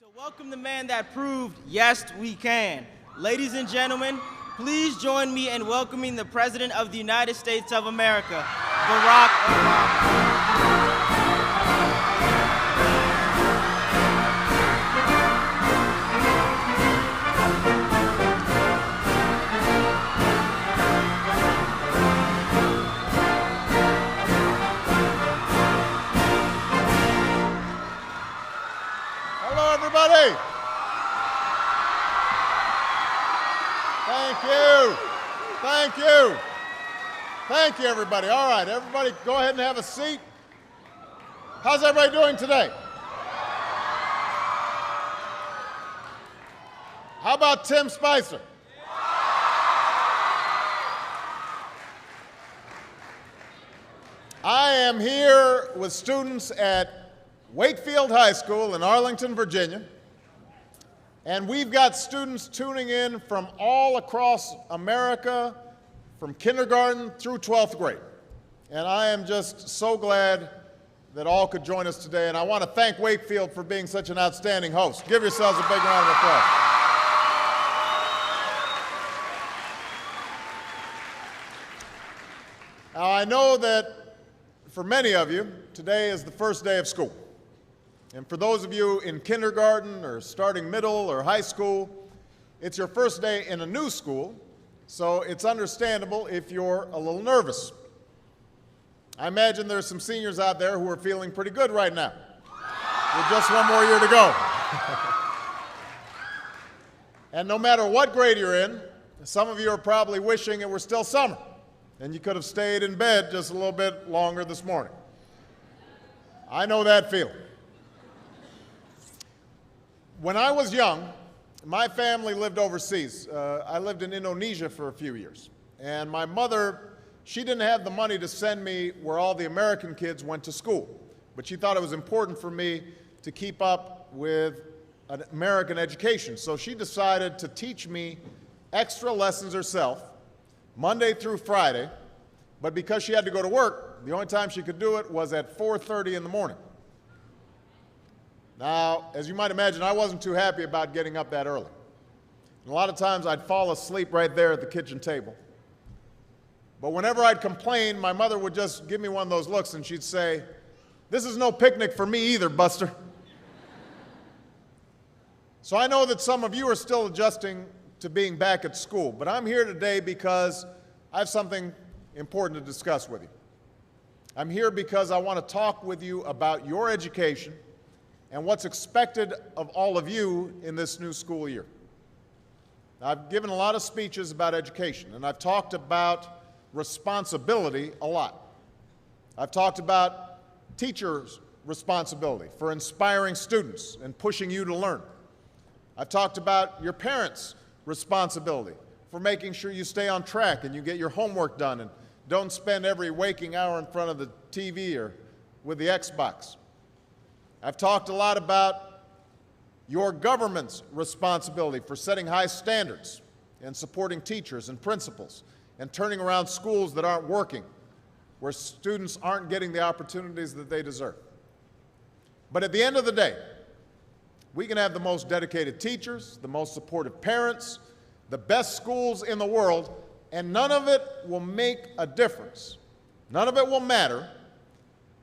So welcome the man that proved, yes, we can. Ladies and gentlemen, please join me in welcoming the President of the United States of America, Barack Obama. Hello, everybody. Thank you. Thank you. Thank you, everybody. All right, everybody go ahead and have a seat. How's everybody doing today? How about Tim Spicer? I am here with students at Wakefield High School in Arlington, Virginia, and we've got students tuning in from all across America, from kindergarten through 12th grade. And I am just so glad that all could join us today, and I want to thank Wakefield for being such an outstanding host. Give yourselves a big round of applause. Now, I know that for many of you, today is the first day of school. And for those of you in kindergarten or starting middle or high school, it's your first day in a new school, so it's understandable if you're a little nervous. I imagine there's some seniors out there who are feeling pretty good right now, with just one more year to go. And no matter what grade you're in, some of you are probably wishing it were still summer, and you could have stayed in bed just a little bit longer this morning. I know that feeling. When I was young, my family lived overseas. I lived in Indonesia for a few years. And my mother, she didn't have the money to send me where all the American kids went to school. But she thought it was important for me to keep up with an American education. So she decided to teach me extra lessons herself, Monday through Friday. But because she had to go to work, the only time she could do it was at 4:30 in the morning. Now, as you might imagine, I wasn't too happy about getting up that early. And a lot of times I'd fall asleep right there at the kitchen table. But whenever I'd complain, my mother would just give me one of those looks and she'd say, "This is no picnic for me either, Buster." So I know that some of you are still adjusting to being back at school, but I'm here today because I have something important to discuss with you. I'm here because I want to talk with you about your education and what's expected of all of you in this new school year. Now, I've given a lot of speeches about education, and I've talked about responsibility a lot. I've talked about teachers' responsibility for inspiring students and pushing you to learn. I've talked about your parents' responsibility for making sure you stay on track and you get your homework done and don't spend every waking hour in front of the TV or with the Xbox. I've talked a lot about your government's responsibility for setting high standards and supporting teachers and principals and turning around schools that aren't working, where students aren't getting the opportunities that they deserve. But at the end of the day, we can have the most dedicated teachers, the most supportive parents, the best schools in the world, and none of it will make a difference. None of it will matter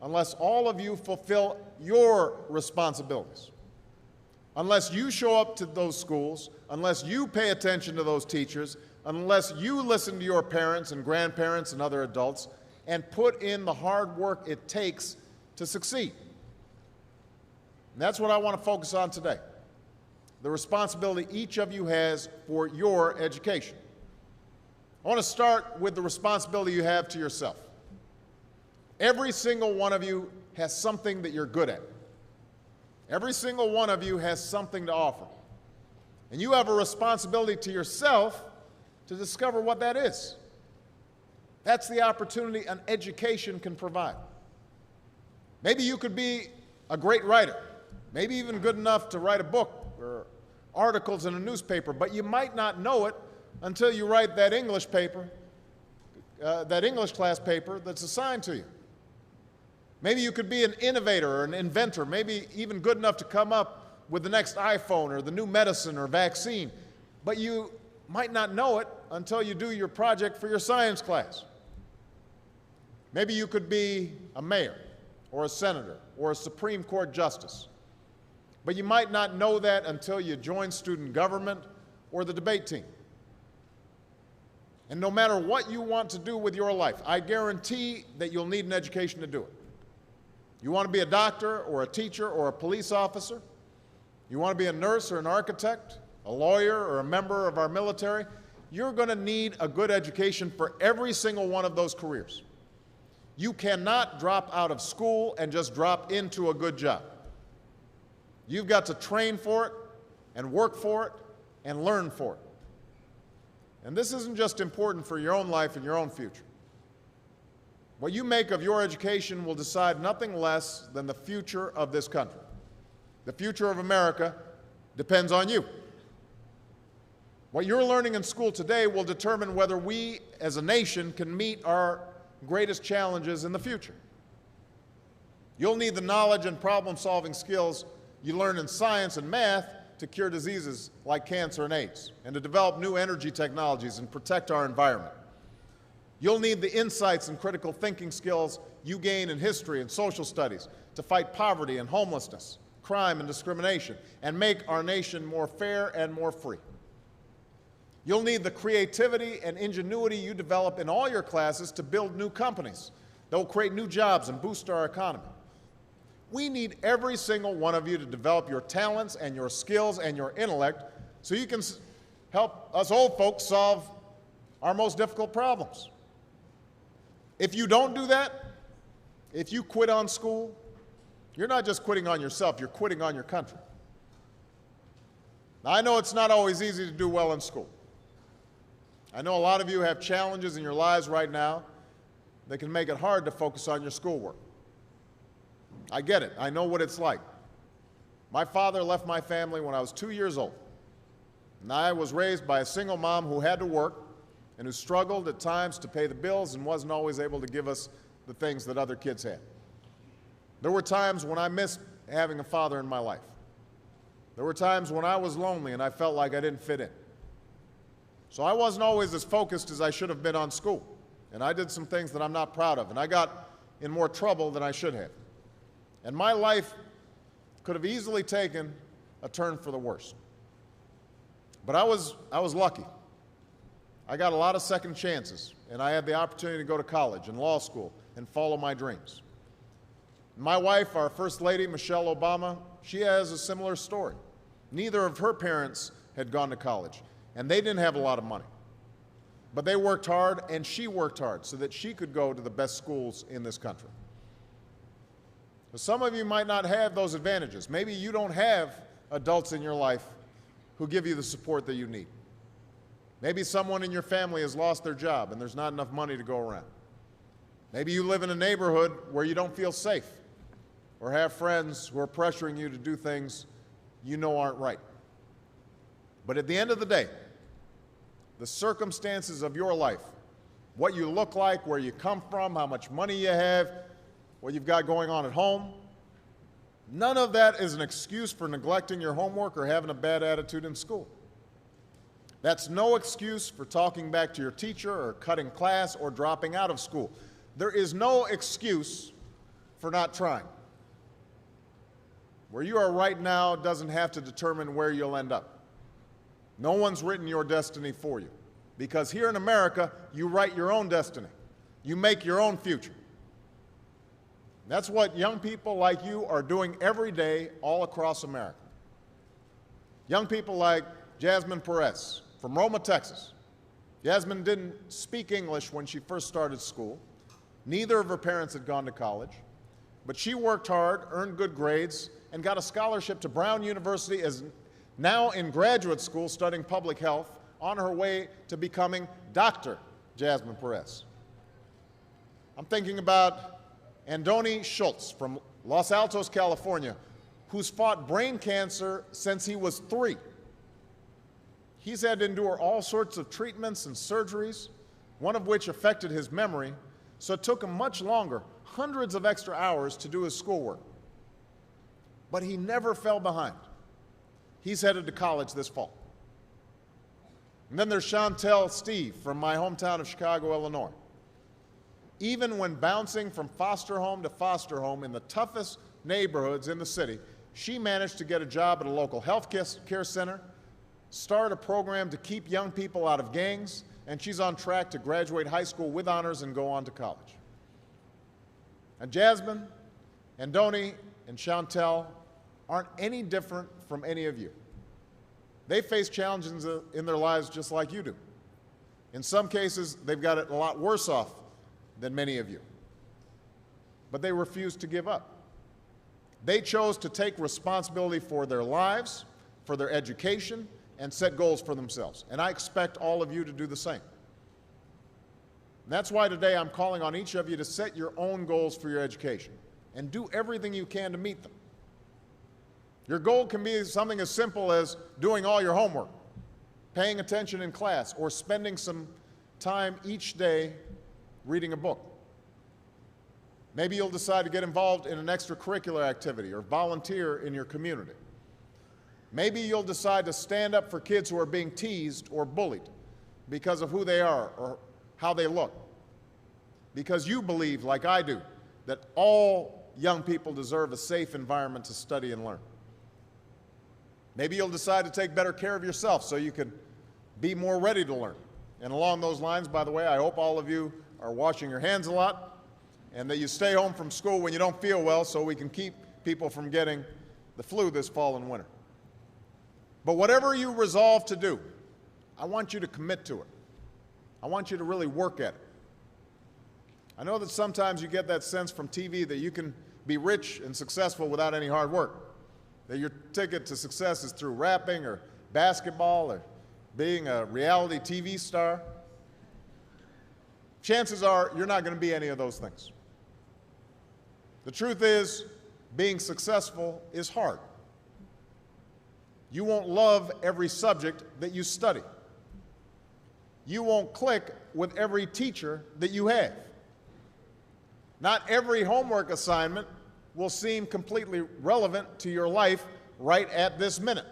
unless all of you fulfill your responsibilities. Unless you show up to those schools, unless you pay attention to those teachers, unless you listen to your parents and grandparents and other adults and put in the hard work it takes to succeed. And that's what I want to focus on today, the responsibility each of you has for your education. I want to start with the responsibility you have to yourself. Every single one of you has something that you're good at. Every single one of you has something to offer. And you have a responsibility to yourself to discover what that is. That's the opportunity an education can provide. Maybe you could be a great writer, maybe even good enough to write a book or articles in a newspaper, but you might not know it until you write that English paper, that English class paper that's assigned to you. Maybe you could be an innovator or an inventor, maybe even good enough to come up with the next iPhone or the new medicine or vaccine, but you might not know it until you do your project for your science class. Maybe you could be a mayor or a senator or a Supreme Court justice, but you might not know that until you join student government or the debate team. And no matter what you want to do with your life, I guarantee that you'll need an education to do it. You want to be a doctor or a teacher or a police officer? You want to be a nurse or an architect, a lawyer or a member of our military? You're going to need a good education for every single one of those careers. You cannot drop out of school and just drop into a good job. You've got to train for it and work for it and learn for it. And this isn't just important for your own life and your own future. What you make of your education will decide nothing less than the future of this country. The future of America depends on you. What you're learning in school today will determine whether we as a nation can meet our greatest challenges in the future. You'll need the knowledge and problem-solving skills you learn in science and math to cure diseases like cancer and AIDS, and to develop new energy technologies and protect our environment. You'll need the insights and critical thinking skills you gain in history and social studies to fight poverty and homelessness, crime and discrimination, and make our nation more fair and more free. You'll need the creativity and ingenuity you develop in all your classes to build new companies that will create new jobs and boost our economy. We need every single one of you to develop your talents and your skills and your intellect so you can help us old folks solve our most difficult problems. If you don't do that, if you quit on school, you're not just quitting on yourself, you're quitting on your country. Now, I know it's not always easy to do well in school. I know a lot of you have challenges in your lives right now that can make it hard to focus on your schoolwork. I get it. I know what it's like. My father left my family when I was 2 years old, and I was raised by a single mom who had to work and who struggled at times to pay the bills and wasn't always able to give us the things that other kids had. There were times when I missed having a father in my life. There were times when I was lonely and I felt like I didn't fit in. So I wasn't always as focused as I should have been on school, and I did some things that I'm not proud of, and I got in more trouble than I should have. And my life could have easily taken a turn for the worse. But I was lucky. I got a lot of second chances, and I had the opportunity to go to college and law school and follow my dreams. My wife, our First Lady, Michelle Obama, she has a similar story. Neither of her parents had gone to college, and they didn't have a lot of money. But they worked hard, and she worked hard so that she could go to the best schools in this country. Some of you might not have those advantages. Maybe you don't have adults in your life who give you the support that you need. Maybe someone in your family has lost their job and there's not enough money to go around. Maybe you live in a neighborhood where you don't feel safe or have friends who are pressuring you to do things you know aren't right. But at the end of the day, the circumstances of your life, what you look like, where you come from, how much money you have, what you've got going on at home, none of that is an excuse for neglecting your homework or having a bad attitude in school. That's no excuse for talking back to your teacher or cutting class or dropping out of school. There is no excuse for not trying. Where you are right now doesn't have to determine where you'll end up. No one's written your destiny for you, because here in America, you write your own destiny. You make your own future. That's what young people like you are doing every day all across America. Young people like Jasmine Perez from Roma, Texas. Jasmine didn't speak English when she first started school. Neither of her parents had gone to college. But she worked hard, earned good grades, and got a scholarship to Brown University, as now in graduate school studying public health, on her way to becoming Dr. Jasmine Perez. I'm thinking about Andoni Schultz from Los Altos, California, who's fought brain cancer since he was 3. He's had to endure all sorts of treatments and surgeries, one of which affected his memory, so it took him much longer, hundreds of extra hours, to do his schoolwork. But he never fell behind. He's headed to college this fall. And then there's Chantel Steve from my hometown of Chicago, Illinois. Even when bouncing from foster home to foster home in the toughest neighborhoods in the city, she managed to get a job at a local health care center, start a program to keep young people out of gangs, and she's on track to graduate high school with honors and go on to college. And Jasmine and Doni and Chantel aren't any different from any of you. They face challenges in their lives just like you do. In some cases, they've got it a lot worse off than many of you. But they refuse to give up. They chose to take responsibility for their lives, for their education, and set goals for themselves. And I expect all of you to do the same. And that's why today I'm calling on each of you to set your own goals for your education and do everything you can to meet them. Your goal can be something as simple as doing all your homework, paying attention in class, or spending some time each day reading a book. Maybe you'll decide to get involved in an extracurricular activity or volunteer in your community. Maybe you'll decide to stand up for kids who are being teased or bullied because of who they are or how they look. Because you believe, like I do, that all young people deserve a safe environment to study and learn. Maybe you'll decide to take better care of yourself so you can be more ready to learn. And along those lines, by the way, I hope all of you are washing your hands a lot and that you stay home from school when you don't feel well so we can keep people from getting the flu this fall and winter. But whatever you resolve to do, I want you to commit to it. I want you to really work at it. I know that sometimes you get that sense from TV that you can be rich and successful without any hard work, that your ticket to success is through rapping or basketball or being a reality TV star. Chances are you're not going to be any of those things. The truth is, being successful is hard. You won't love every subject that you study. You won't click with every teacher that you have. Not every homework assignment will seem completely relevant to your life right at this minute.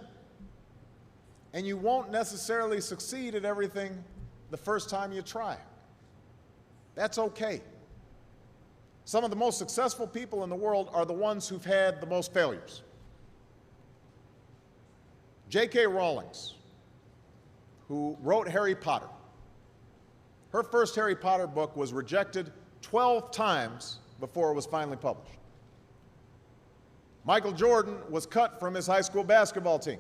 And you won't necessarily succeed at everything the first time you try. That's okay. Some of the most successful people in the world are the ones who've had the most failures. J.K. Rowling, who wrote Harry Potter, her first Harry Potter book was rejected 12 times before it was finally published. Michael Jordan was cut from his high school basketball team.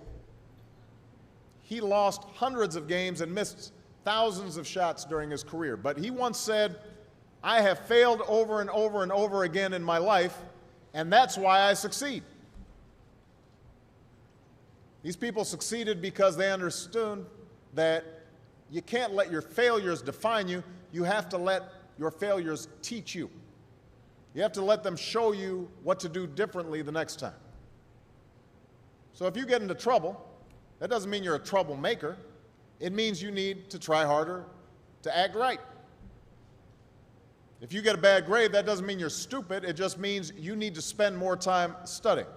He lost hundreds of games and missed thousands of shots during his career. But he once said, "I have failed over and over and over again in my life, and that's why I succeed." These people succeeded because they understood that you can't let your failures define you. You have to let your failures teach you. You have to let them show you what to do differently the next time. So if you get into trouble, that doesn't mean you're a troublemaker. It means you need to try harder to act right. If you get a bad grade, that doesn't mean you're stupid. It just means you need to spend more time studying.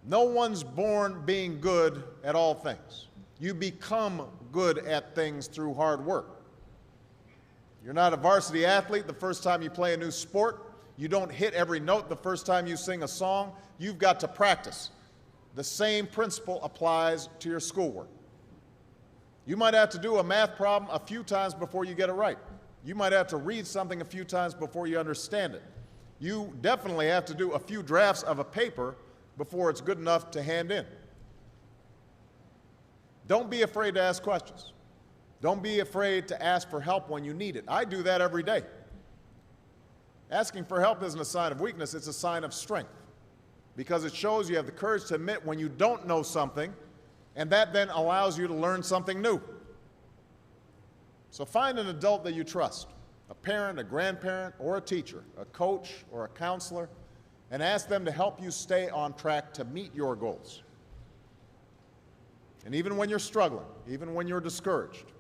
No one's born being good at all things. You become good at things through hard work. You're not a varsity athlete the first time you play a new sport. You don't hit every note the first time you sing a song. You've got to practice. The same principle applies to your schoolwork. You might have to do a math problem a few times before you get it right. You might have to read something a few times before you understand it. You definitely have to do a few drafts of a paper before it's good enough to hand in. Don't be afraid to ask questions. Don't be afraid to ask for help when you need it. I do that every day. Asking for help isn't a sign of weakness, it's a sign of strength, because it shows you have the courage to admit when you don't know something, and that then allows you to learn something new. So find an adult that you trust, a parent, a grandparent, or a teacher, a coach, or a counselor, and ask them to help you stay on track to meet your goals. And even when you're struggling, even when you're discouraged,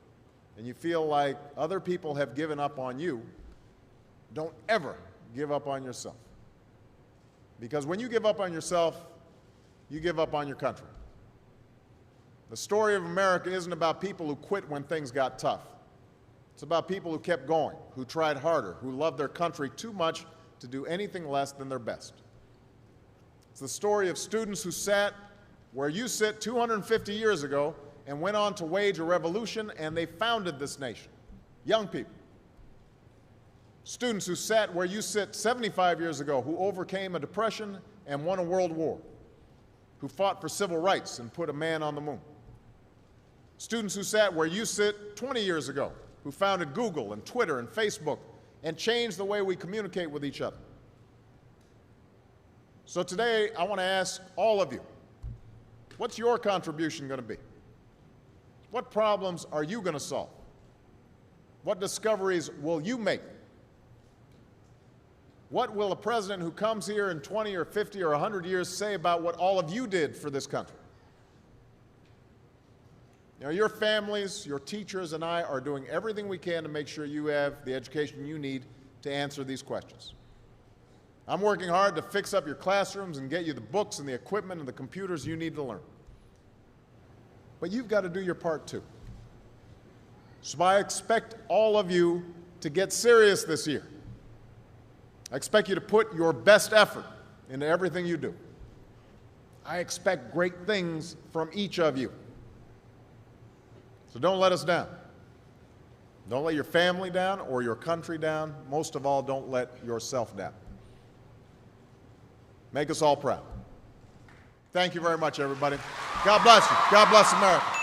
and you feel like other people have given up on you, don't ever give up on yourself. Because when you give up on yourself, you give up on your country. The story of America isn't about people who quit when things got tough. It's about people who kept going, who tried harder, who loved their country too much to do anything less than their best. It's the story of students who sat where you sit 250 years ago and went on to wage a revolution, and they founded this nation. Young people. Students who sat where you sit 75 years ago, who overcame a depression and won a world war, who fought for civil rights and put a man on the moon. Students who sat where you sit 20 years ago, who founded Google and Twitter and Facebook and changed the way we communicate with each other. So today, I want to ask all of you, what's your contribution going to be? What problems are you going to solve? What discoveries will you make? What will a president who comes here in 20 or 50 or 100 years say about what all of you did for this country? You know, your families, your teachers, and I are doing everything we can to make sure you have the education you need to answer these questions. I'm working hard to fix up your classrooms and get you the books and the equipment and the computers you need to learn. But you've got to do your part too. So I expect all of you to get serious this year. I expect you to put your best effort into everything you do. I expect great things from each of you. So don't let us down. Don't let your family down or your country down. Most of all, don't let yourself down. Make us all proud. Thank you very much, everybody. God bless you. God bless America.